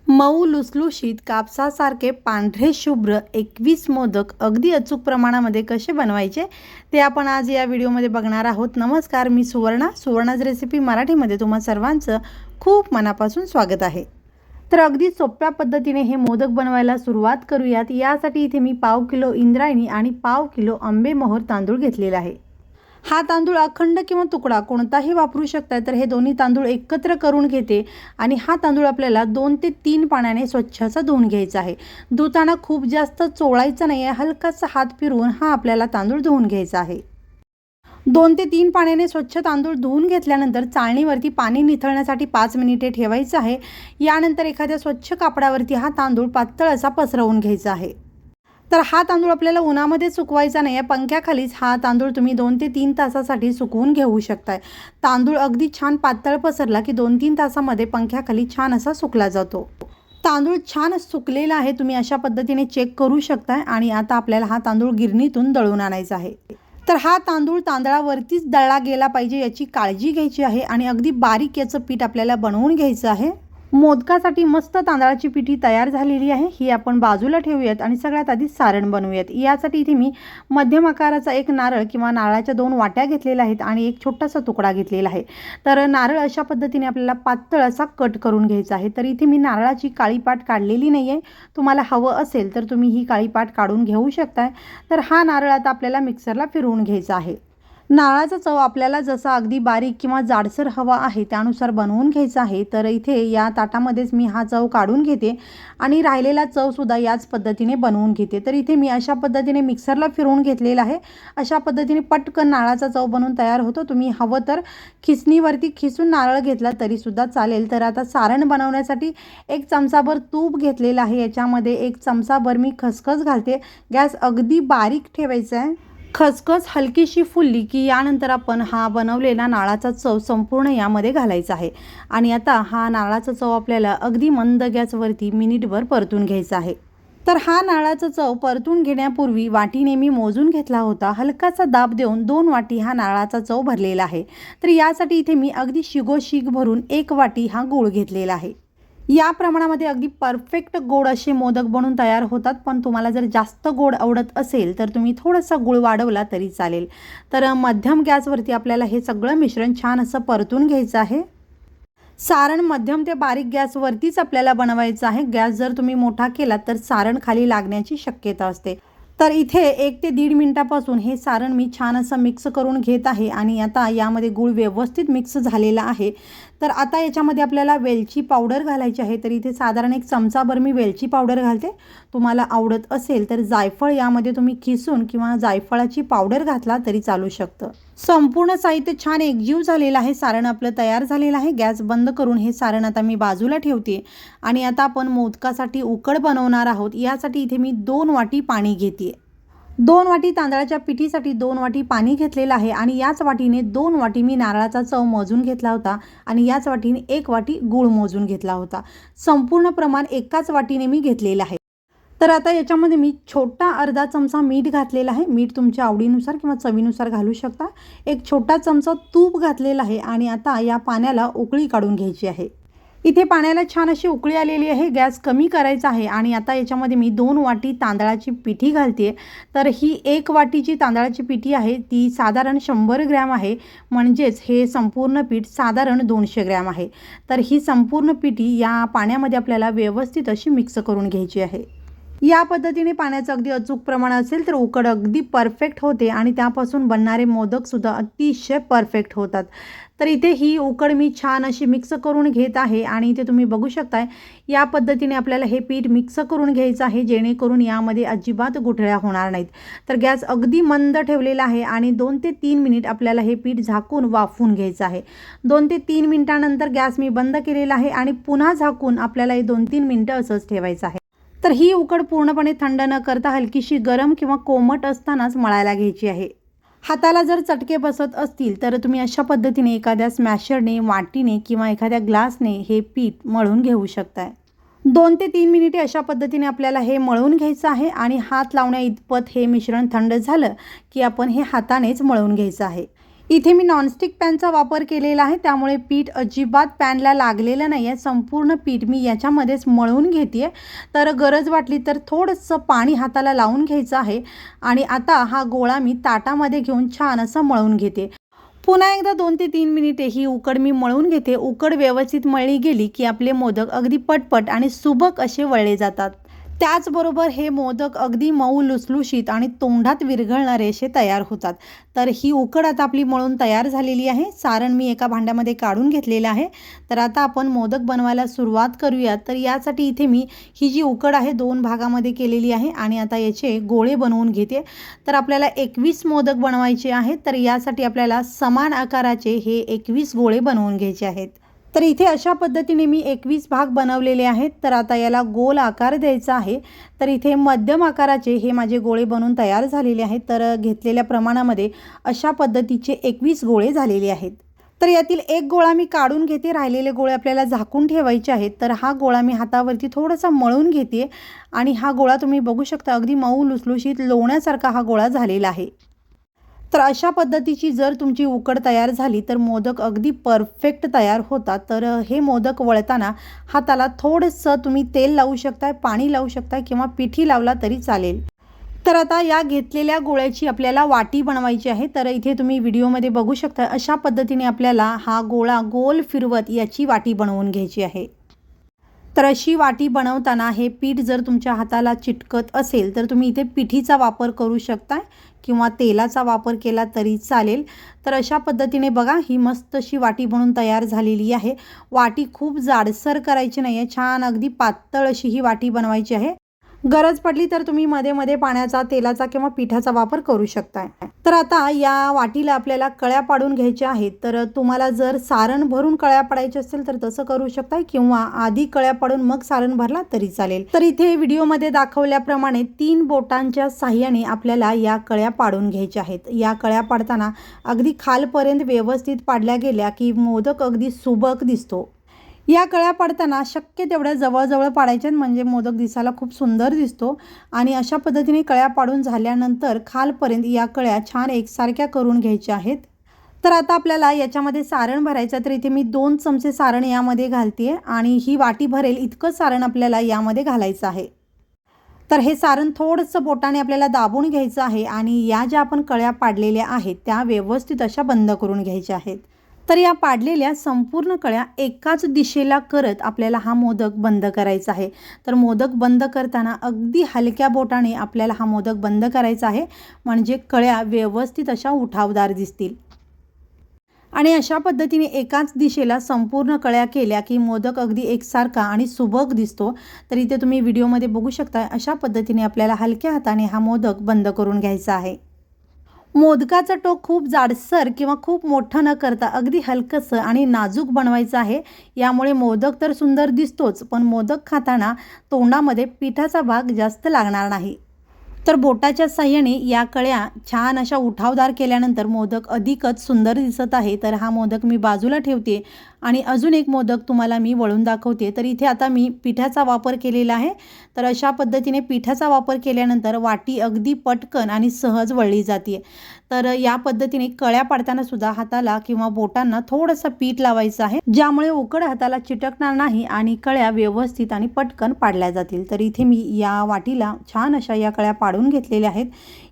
मऊ लुसलुशीत कापसासारखे पांढरे शुभ्र 21 मोदक अगदी अचूक प्रमाणामध्ये कसे बनवायचे ते आपण आज या व्हिडिओमध्ये बघणार आहोत. नमस्कार, मी सुवर्णाज रेसिपी मराठीमध्ये तुम्हा सर्वांचं खूप मनापासून स्वागत आहे. तर अगदी सोप्या पद्धतीने हे मोदक बनवायला सुरुवात करूयात. यासाठी इथे मी 1/2 किलो इंद्रायणी आणि 1/2 किलो आंबेमोहोर तांदूळ घेतलेला आहे. हा तांदूळ अखंड किंवा तुकडा कोणताही वापरू शकता. तर हे दोन्ही तांदूळ एकत्र करून घेते आणि हा तांदूळ आपल्याला 2 ते 3 पाण्याने स्वच्छ असा धुवून घ्यायचा आहे. धुताना खूप जास्त चोळायचं नाही आहे, हलकासा हात फिरवून हा आपल्याला तांदूळ धुवून घ्यायचा आहे. 2 ते 3 पाण्याने स्वच्छ तांदूळ धुवून घेतल्यानंतर चाळणीवरती पाणी निथळण्यासाठी 5 मिनिटे ठेवायचं आहे. यानंतर एखाद्या स्वच्छ कापडावरती हा तांदूळ पातळ असा पसरवून घ्यायचा आहे. तर हा तांदूळ आपल्याला उन्हामध्ये सुकवायचा नाही आहे, पंख्याखालीच हा तांदूळ तुम्ही 2 ते 3 तासासाठी सुकवून घेऊ शकताय. तांदूळ अगदी छान पातळ पसरला की 2-3 तासामध्ये पंख्याखाली छान असा सुकला जातो. तांदूळ छान सुकलेला आहे, तुम्ही अशा पद्धतीने चेक करू शकताय. आणि आता आपल्याला हा तांदूळ गिरणीतून दळून आणायचा आहे. तर हा तांदूळ तांदळावरतीच दळला गेला पाहिजे याची काळजी घ्यायची आहे आणि अगदी बारीक याचं पीठ आपल्याला बनवून घ्यायचं आहे. मोदकासाठी मस्त तांदळाची पिठी तयार झालेली आहे, ही आपण बाजूला ठेवूयात आणि सगळ्यात आधी सारण बनवूयात. यासाठी इथे मी मध्यम आकाराचा एक नारळ किंवा नारळाच्या 2 वाट्या घेतलेल्या आहेत आणि एक छोटासा तुकडा घेतलेला आहे. तर नारळ अशा पद्धतीने आपल्याला पातळ असा कट करून घ्यायचा आहे. तर इथे मी नारळाची काळी पाट काढलेली नाही आहे, तुम्हाला हवं असेल तर तुम्ही ही काळी पाट काढून घेऊ शकताय. तर हा नारळ आता आपल्याला मिक्सरला फिरवून घ्यायचा आहे. नारळाचा चव आपल्याला जसा अगदी बारीक किंवा जाडसर हवा आहे त्यानुसार बनवून घ्यायचा आहे. तर इथे या ताटामध्येच मी हा चव काढून घेते आणि राहिलेला चवसुद्धा याच पद्धतीने बनवून घेते. तर इथे मी अशा पद्धतीने मिक्सरला फिरवून घेतलेला आहे. अशा पद्धतीने पटकन नारळाचा चव बनवून तयार होतो. तुम्ही हवं तर खिसणीवरती खिसून नारळ घेतला तरीसुद्धा चालेल. तर आता सारण बनवण्यासाठी 1 चमचाभर तूप घेतलेलं आहे. याच्यामध्ये 1 चमचाभर मी खसखस घालते. गॅस अगदी बारीक ठेवायचा आहे. खसखस हलकीशी फुलली की यानंतर आपण हा बनवलेला नारळाचा चव संपूर्ण यामध्ये घालायचा आहे. आणि आता हा नारळाचा चव आपल्याला अगदी मंद गॅसवरती मिनिटभर परतून घ्यायचा आहे. तर हा नारळाचा चव परतून घेण्यापूर्वी वाटीने मी मोजून घेतला होता. हलकासा दाब देऊन 2 वाटी हा नारळाचा चव भरलेला आहे. तर यासाठी इथे मी अगदी शिगोशीग भरून 1 वाटी हा गूळ घेतलेला आहे. या प्रमाणामध्ये अगदी परफेक्ट गोड असे मोदक बनून तयार होतात. पण तुम्हाला जर जास्त गोड आवडत असेल तर तुम्ही थोडासा गूळ वाढवला तरी चालेल. तर मध्यम गॅसवरती आपल्याला हे सगळं मिश्रण छान असं परतून घ्यायचं आहे. सारण मध्यम ते बारीक गॅसवरतीच आपल्याला बनवायचं आहे. गॅस जर तुम्ही मोठा केला तर सारण खाली लागण्याची शक्यता असते. तर इथे 1 ते 1.5 मिनिटापासून हे सारण मी छान असं मिक्स करून घेत आहे. आणि आता यामध्ये गूळ व्यवस्थित मिक्स झालेला आहे. तर आता याच्यामध्ये आपल्याला वेलची पावडर घालायची आहे. तर इथे साधारण 1 चमचाभर मी वेलची पावडर घालते. तुम्हाला आवडत असेल तर जायफळ यामध्ये तुम्ही खिसून किंवा जायफळाची पावडर घातला तरी चालू शकतं. संपूर्ण साहित्य छान एकजीव झालेलं आहे. सारण आपलं तयार झालेलं आहे. गॅस बंद करून हे सारण आता मी बाजूला ठेवते. आणि आता आपण मोदकासाठी उकड बनवणार आहोत. यासाठी इथे मी 2 वाटी पाणी घेते. 2 वाटी तांदळाच्या पिठीसाठी 2 वाटी पाणी घेतलेलं आहे. आणि याच वाटीने 2 वाटी मी नारळाचा चव मोजून घेतला होता आणि याच वाटीने 1 वाटी गूळ मोजून घेतला होता. संपूर्ण प्रमाण एकाच वाटीने मी घेतलेलं आहे. तर आता याच्यामध्ये मी छोटा अर्धा चमचा मीठ घातलेला आहे. मीठ तुमच्या आवडीनुसार किंवा चवीनुसार घालू शकता. 1 छोटा चमचा तूप घातलेला आहे. आणि आता या पाण्याला उकळी काढून घ्यायची आहे. इथे पाण्याला छान अशी उकळी आलेली आहे. गॅस कमी करायचा आहे. आणि आता याच्यामध्ये मी 2 वाटी तांदळाची पिठी घालते. तर ही 1 वाटीची तांदळाची पिठी आहे, ती साधारण 100 ग्रॅम आहे. म्हणजेच हे संपूर्ण पीठ साधारण 200 ग्रॅम आहे. तर ही संपूर्ण पिठी या पाण्यामध्ये आपल्याला व्यवस्थित अशी मिक्स करून घ्यायची आहे. या पद्धतीने पाण्याचं अगदी अचूक प्रमाण असेल तर उकड अगदी परफेक्ट होते आणि त्यापासून बनणारे मोदकसुद्धा अतिशय परफेक्ट होतात. तर इथे ही उकड मी छान अशी मिक्स करून घेत आहे. आणि इथे तुम्ही बघू शकताय या पद्धतीने आपल्याला हे पीठ मिक्स करून घ्यायचं आहे, जेणेकरून यामध्ये अजिबात गुठळ्या होणार नाहीत. तर गॅस अगदी मंद ठेवलेला आहे आणि 2 ते 3 मिनिट आपल्याला हे पीठ झाकून वाफवून घ्यायचं आहे. 2 ते 3 मिनिटानंतर गॅस मी बंद केलेला आहे आणि पुन्हा झाकून आपल्याला हे 2-3 मिनिटं असंच ठेवायचं आहे. तर ही उकड पूर्णपणे थंड न करता हलकीशी गरम किंवा कोमट असतानाच मळायला घ्यायची आहे. हाताला जर चटके बसत असतील तर तुम्ही अशा पद्धतीने एखाद्या स्मॅशरने, वाटीने किंवा एखाद्या ग्लासने हे पीठ मळून घेऊ शकताय. 2 ते 3 मिनिटे अशा पद्धतीने आपल्याला हे मळून घ्यायचं आहे. आणि हात लावण्या इतपत हे मिश्रण थंड झालं की आपण हे हातानेच मळून घ्यायचं आहे. इथे मी नॉनस्टिक पॅनचा वापर केलेला आहे, त्यामुळे पीठ अजिबात पॅनला लागलेलं नाही आहे. संपूर्ण पीठ मी याच्यामध्येच मळून घेते आहे. तर गरज वाटली तर थोडंसं पाणी हाताला लावून घ्यायचं आहे आणि आता हा गोळा मी ताटामध्ये घेऊन छान असं मळून घेते. पुन्हा एकदा 2 ते 3 मिनिटे ही उकड मी मळून घेते. उकड व्यवस्थित मळली गेली की आपले मोदक अगदी पटपट आणि सुबक असे वळले जातात. त्याचबरोबर हे मोदक अगदी मऊ लुसलुशीत आणि तोंडात विरघळणारे असे तयार होतात. तर ही उकड आता आपली मळून तयार झालेली आहे. सारण मी एका भांड्यामध्ये काढून घेतलेलं आहे. तर आता आपण मोदक बनवायला सुरुवात करूया. तर यासाठी इथे मी ही जी उकड आहे 2 भागामध्ये केलेली आहे आणि आता याचे गोळे बनवून घेते. तर आपल्याला 21 मोदक बनवायचे आहेत. तर यासाठी आपल्याला समान आकाराचे हे 21 गोळे बनवून घ्यायचे आहेत. तर इथे अशा पद्धतीने मी 21 भाग बनवलेले आहेत. तर आता याला गोल आकार द्यायचा आहे. तर इथे मध्यम आकाराचे हे माझे गोळे बनवून तयार झालेले आहेत. तर घेतलेल्या प्रमाणामध्ये अशा पद्धतीचे 21 गोळे झालेले आहेत. तर यातील एक गोळा मी काढून घेते. राहिलेले गोळे आपल्याला झाकून ठेवायचे आहेत. तर हा गोळा मी हातावरती थोडासा मळून घेते आणि हा गोळा तुम्ही बघू शकता अगदी मऊ लुसलुशीत लोण्यासारखा हा गोळा झालेला आहे. तर अशा पद्धतीची जर तुमची उकड तयार झाली तर मोदक अगदी परफेक्ट तयार होतात. तर हे मोदक वळताना हाताला थोडंसं तुम्ही तेल लावू शकताय, पाणी लावू शकताय किंवा पिठी लावला तरी चालेल. तर आता या घेतलेल्या गोळ्याची आपल्याला वाटी बनवायची आहे. तर इथे तुम्ही व्हिडिओमध्ये बघू शकता अशा पद्धतीने आपल्याला हा गोळा गोल फिरवत याची वाटी बनवून घ्यायची आहे. तर अशी वाटी बनवताना हे पीठ जर तुमच्या हाताला चिटकत असेल तर तुम्ही इथे पिठीचा वापर करू शकता किंवा तेलाचा वापर केला तरी चालेल. तर अशा पद्धतीने बघा ही मस्त अशी वाटी बनवून तयार झालेली आहे. वाटी खूप जाडसर करायची नाही आहे, छान अगदी पातळ अशी ही वाटी बनवायची आहे. गरज पडली तर तुम्ही मध्ये मध्ये पाण्याचा, तेलाचा किंवा पिठाचा वापर करू शकता. तर आता या वाटीला आपल्याला कळ्या पाडून घ्यायच्या आहेत. तर तुम्हाला जर सारण भरून कळ्या पाडायचे असेल तर तसं करू शकता किंवा आधी कळ्या पाडून मग सारण भरला तरी चालेल. तर इथे व्हिडिओमध्ये दाखवल्याप्रमाणे 3 बोटांच्या साहाय्याने आपल्याला या कळ्या पाडून घ्यायच्या आहेत. या कळ्या पाडताना अगदी खालपर्यंत व्यवस्थित पाडल्या गेल्या की मोदक अगदी सुबक दिसतो. या कळ्या पाडताना शक्य तेवढ्या जवळजवळ पाडायच्या म्हणजे मोदक दिसायला खूप सुंदर दिसतो. आणि अशा पद्धतीने कळ्या पाडून झाल्यानंतर खालपर्यंत या कळ्या छान एकसारख्या करून घ्यायच्या आहेत. तर आता आपल्याला याच्यामध्ये सारण भरायचं. तर इथे मी 2 चमचे सारण यामध्ये घालते आणि ही वाटी भरेल इतकं सारण आपल्याला यामध्ये घालायचं आहे. तर हे सारण थोडंसं बोटाने आपल्याला दाबून घ्यायचं आहे आणि या ज्या आपण कळ्या पाडलेल्या आहेत त्या व्यवस्थित अशा बंद करून घ्यायच्या आहेत. तर या पाडलेल्या संपूर्ण कळ्या एकाच दिशेला करत आपल्याला हा मोदक बंद करायचा आहे. तर मोदक बंद करताना अगदी हलक्या बोटाने आपल्याला हा मोदक बंद करायचा आहे म्हणजे कळ्या व्यवस्थित अशा उठावदार दिसतील. आणि अशा पद्धतीने एकाच दिशेला संपूर्ण कळ्या केल्या की मोदक अगदी एकसारखा आणि सुबक दिसतो. तर इथे तुम्ही व्हिडिओमध्ये बघू शकता अशा पद्धतीने आपल्याला हलक्या हाताने हा मोदक बंद करून घ्यायचा आहे. मोदकाचं टोक खूप जाडसर किंवा खूप मोठं न करता अगदी हलकंसं आणि नाजूक बनवायचं आहे. यामुळे मोदक तर सुंदर दिसतोच, पण मोदक खाताना तोंडामध्ये पिठाचा भाग जास्त लागणार नाही. तर बोटाच्या साहाय्याने या कळ्या छान अशा उठावदार केल्यानंतर मोदक अधिकच सुंदर दिसत आहे. तर हा मोदक मी बाजूला ठेवते आणि अजून एक मोदक तुम्हाला मी वळून दाखवते. तर इथे आता मी पिठाचा वापर केलेला आहे. तर अशा पद्धतीने पिठाचा वापर केल्यानंतर वाटी अगदी पटकन आणि सहज वळली जाते. तर या पद्धतीने कळ्या पाडताना सुद्धा हाताला किंवा बोटांना थोडंसं पीठ लावायचं आहे, ज्यामुळे उकड हाताला चिटकणार नाही आणि कळ्या व्यवस्थित आणि पटकन पाडल्या जातील. तर इथे मी या वाटीला छान अशा या कळ्या पाडून घेतलेल्या आहेत.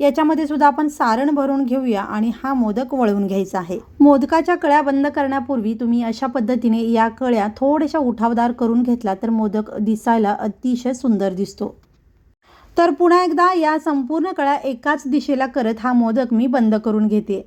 याच्यामध्ये सुद्धा आपण सारण भरून घेऊया आणि हा मोदक वळवून घ्यायचा आहे. मोदकाच्या कळ्या बंद करण्यापूर्वी तुम्ही अशा पद्धतीने या कळ्या थोड्याशा उठावदार करून घेतला तर मोदक दिसायला अतिशय सुंदर दिसतो. तर पुन्हा एकदा या संपूर्ण कळ्या एकाच दिशेला करत हा मोदक मी बंद करून घेते.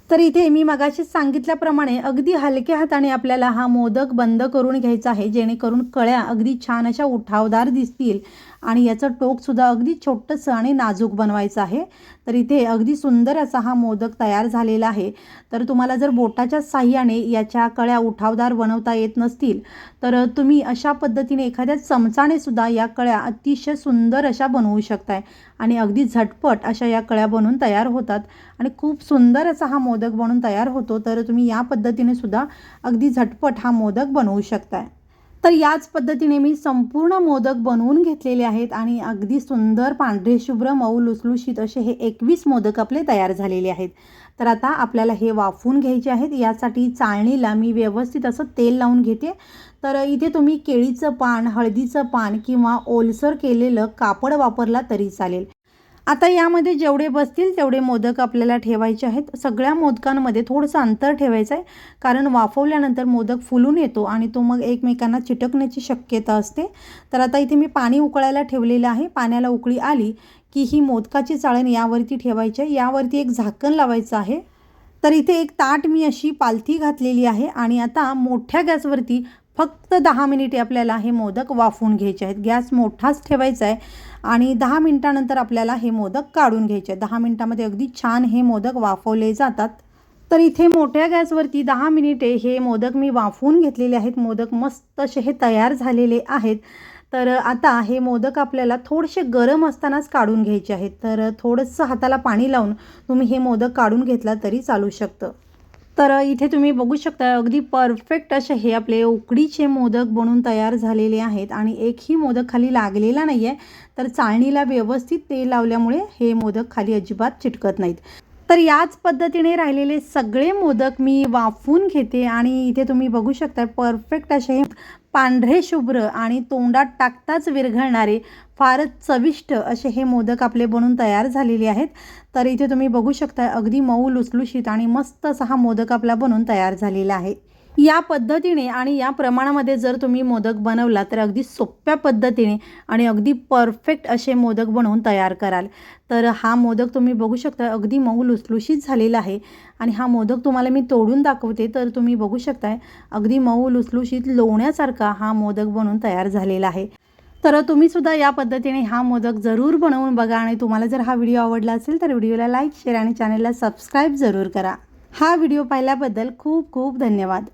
तर इथे मी मगाशीच सांगितल्याप्रमाणे अगदी हलक्या हाताने आपल्याला हा मोदक बंद करून घ्यायचा आहे, जेणेकरून कळ्या अगदी छान अशा उठावदार दिसतील आणि याचं टोकसुद्धा अगदी छोटंसं आणि नाजूक बनवायचं आहे. तर इथे अगदी सुंदर असा हा मोदक तयार झालेला आहे. तर तुम्हाला जर बोटाच्या साहाय्याने याच्या कळ्या उठावदार बनवता येत नसतील तर तुम्ही अशा पद्धतीने एखाद्या चमचाने सुद्धा या कळ्या अतिशय सुंदर अशा बनवू शकताय आणि अगदी झटपट अशा या कळ्या बनवून तयार होतात आणि खूप सुंदर असा हा मोदक बनवून तयार होतो. तर तुम्ही या पद्धतीने सुद्धा अगदी झटपट हा मोदक बनवू शकताय. तर याच पद्धतीने मी संपूर्ण मोदक बनवून घेतलेले आहेत आणि अगदी सुंदर पांढरे शुभ्र मऊ लुसलुशीत असे हे 21 मोदक आपले तयार झालेले आहेत। तर आता आपल्याला हे वाफवून घ्यायचे आहेत। यासाठी चाळणीला मी व्यवस्थित असं तेल लावून घेते। तर इथे तुम्ही केळीचं पान, हळदीचं पान किंवा ओलसर केलेलं कापड वापरला तरी चालेल। आता यामध्ये जेवढे बसतील तेवढे मोदक आपल्याला ठेवायचे आहेत। सगळ्या मोदकांमध्ये थोडंसं अंतर ठेवायचं आहे, कारण वाफवल्यानंतर मोदक फुलून येतो आणि तो मग एकमेकांना चिटकण्याची शक्यता असते। तर आता इथे मी पाणी उकळायला ठेवलेलं आहे। पाण्याला उकळी आली की ही मोदकाची चाळण यावरती ठेवायची आहे। यावरती एक झाकण लावायचं आहे। तर इथे एक ताट मी अशी पालथी घातलेली आहे आणि आता मोठ्या गॅसवरती फक्त 10 मिनिटे आपल्याला हे मोदक वाफवून घ्यायचे आहेत। गॅस मोठाच ठेवायचा आहे आणि 10 मिनिटानंतर आपल्याला हे मोदक काढून घ्यायचे आहेत। 10 मिनिटामध्ये अगदी छान हे मोदक वाफवले जातात। तर इथे मोठ्या गॅसवरती 10 मिनिटे हे मोदक मी वाफवून घेतलेले आहेत। मोदक मस्त असे हे तयार झालेले आहेत। तर आता हे मोदक आपल्याला थोडेसे गरम असतानाच काढून घ्यायचे आहेत। तर थोडंसं हाताला पाणी लावून तुम्ही हे मोदक काढून घेतला तरी चालू शकतं। तर इथे तुम्ही बघू शकता अगदी परफेक्ट असे हे आपले उकडीचे मोदक बनून तयार झालेले आहेत आणि एकही मोदक खाली लागलेला नाही आहे। तर चाळणीला व्यवस्थित तेल लावल्यामुळे हे मोदक खाली अजिबात चिटकत नाहीत। तर याच पद्धतीने राहिलेले सगळे मोदक मी वाफवून घेते आणि इथे तुम्ही बघू शकता परफेक्ट असे हे पांढरे शुभ्र आणि तोंडात टाकताच विरघळणारे फारच चविष्ट असे हे मोदक आपले बनून तयार झालेले आहेत। तर इथे तुम्ही बघू शकता अगदी मऊ लुसलुशीत आणि मस्त असा हा मोदक आपला बनून तयार झालेला आहे। या पद्धतीने आणि या प्रमाणामध्ये जर तुम्ही मोदक बनवला तर अगदी सोप्या पद्धतीने आणि अगदी परफेक्ट असे मोदक बनवून तयार कराल। तर हा मोदक तुम्ही बघू शकता अगदी मऊ लुसलुशीत झालेला आहे आणि हा मोदक तुम्हाला मी तोडून दाखवते। तर तुम्ही बघू शकताय अगदी मऊ लुसलुशीत लोण्यासारखा हा मोदक बनवून तयार झालेला आहे। तर तुम्ही सुद्धा या पद्धतीने हा मोदक जरूर बनवून बघा आणि तुम्हाला जर हा व्हिडिओ आवडला असेल तर व्हिडिओला लाईक, शेअर आणि चॅनलला सबस्क्राईब जरूर करा। हा व्हिडिओ पाहिल्याबद्दल खूप खूप धन्यवाद।